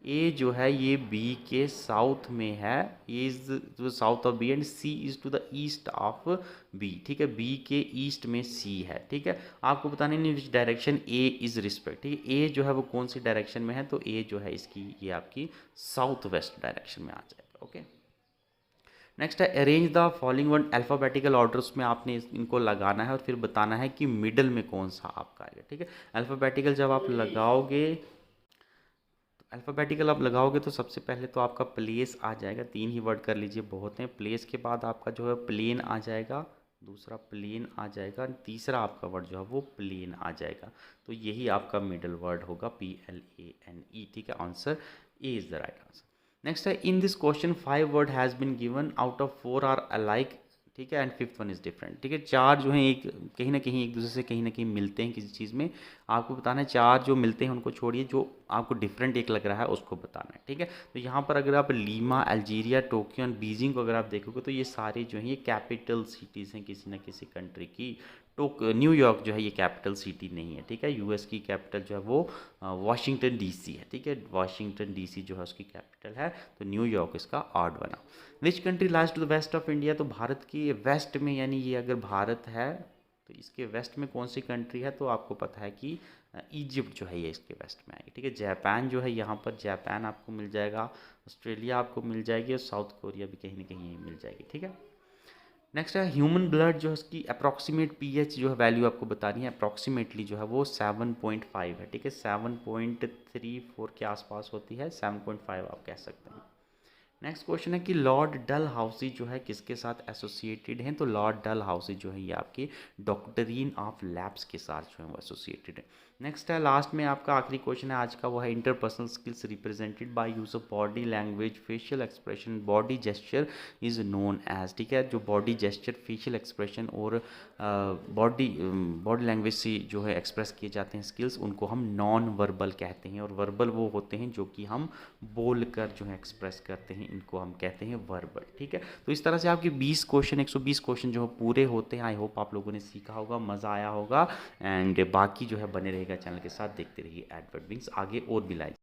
ए जो है ये बी के साउथ में है, A is to the south of B and C is to the east of B, ठीक है, बी के ईस्ट में सी है, ठीक है। आपको बताना है which direction A is respect, ठीक है, ए जो है वो कौन सी डायरेक्शन में है, तो ए जो है इसकी ये आपकी साउथ वेस्ट डायरेक्शन में आ जाएगा, ओके। नेक्स्ट है arrange the following one alphabetical orders में, आपने इनको लगाना है और फिर बताना है कि मिडल में कौन सा आपका आएगा, ठीक है। अल्फ़ाबेटिकल जब आप लगाओगे, अल्फ़ाबेटिकल आप लगाओगे तो सबसे पहले तो आपका प्लेस आ जाएगा, 3 ही वर्ड कर लीजिए बहुत हैं। प्लेस के बाद आपका जो है प्लेन आ जाएगा, दूसरा प्लेन आ जाएगा, तीसरा आपका वर्ड जो है वो प्लेन आ जाएगा, तो यही आपका मिडल वर्ड होगा PLANE, ठीक है, answer A is the right answer. Next है in this question 5 word has been given, out of 4 are alike, ठीक है, and 5th one is different, ठीक है। 4 जो हैं एक कहीं ना कहीं एक दूसरे से कहीं ना कहीं मिलते हैं किसी चीज़ में, आपको बताना है 4 जो मिलते हैं उनको छोड़िए, जो आपको डिफरेंट एक लग रहा है उसको बताना है, ठीक है। तो यहाँ पर अगर आप Lima, Algeria, Tokyo and Beijing को अगर आप देखोगे तो ये सारे जो हैं ये कैपिटल सिटीज़ हैं किसी न किसी कंट्री की। न्यूयॉर्क जो है ये कैपिटल सिटी नहीं है, ठीक है। यूएस की कैपिटल जो है वो वाशिंगटन डीसी है, ठीक है। वाशिंगटन डीसी जो है उसकी कैपिटल है, तो न्यूयॉर्क इसका ऑड बना। Which country lies to the west of India, तो भारत की वेस्ट में, यानी ये अगर भारत है तो इसके वेस्ट में कौन सी कंट्री है, तो आपको पता है कि इजिप्ट जो है ये इसके वेस्ट में आएगी, ठीक है। जापान जो है यहाँ पर जापान आपको मिल जाएगा, ऑस्ट्रेलिया आपको मिल जाएगी और साउथ कोरिया भी कहीं ना कहीं मिल जाएगी, ठीक है। नेक्स्ट है ह्यूमन ब्लड, जो है उसकी अप्रॉक्सीमेट पीएच जो है वैल्यू आपको बतानी है। अप्रॉक्सीमेटली जो है वो 7.5 है, ठीक है। 7.34 के आसपास होती है, 7.5 आप कह सकते हैं। नेक्स्ट क्वेश्चन है कि लॉर्ड डल हाउसी जो है किसके साथ एसोसिएटेड हैं, तो लॉर्ड डल हाउसी जो है ये आपकी डॉक्टरीन ऑफ लैब्स के साथ जो है वो एसोसिएटेड है। नेक्स्ट है लास्ट में आपका आखिरी क्वेश्चन है आज का, वो है interpersonal skills represented by use of body language, facial expression, body gesture is known as, ठीक है। जो बॉडी जेस्चर, फेशियल एक्सप्रेशन और बॉडी लैंग्वेज से जो है एक्सप्रेस किए जाते हैं स्किल्स, उनको हम नॉन वर्बल कहते हैं। और वर्बल वो होते हैं जो कि हम बोल कर जो है एक्सप्रेस करते हैं, इनको हम कहते हैं वर्बल, ठीक है। तो इस तरह से आपके 20 क्वेश्चन, 120 क्वेश्चन जो पूरे होते हैं। आई होप आप लोगों ने सीखा होगा, मज़ा आया होगा, एंड बाकी जो है बने रहेगा चैनल के साथ, देखते रहिए एडवर्ड विंग्स, आगे और भी लाइव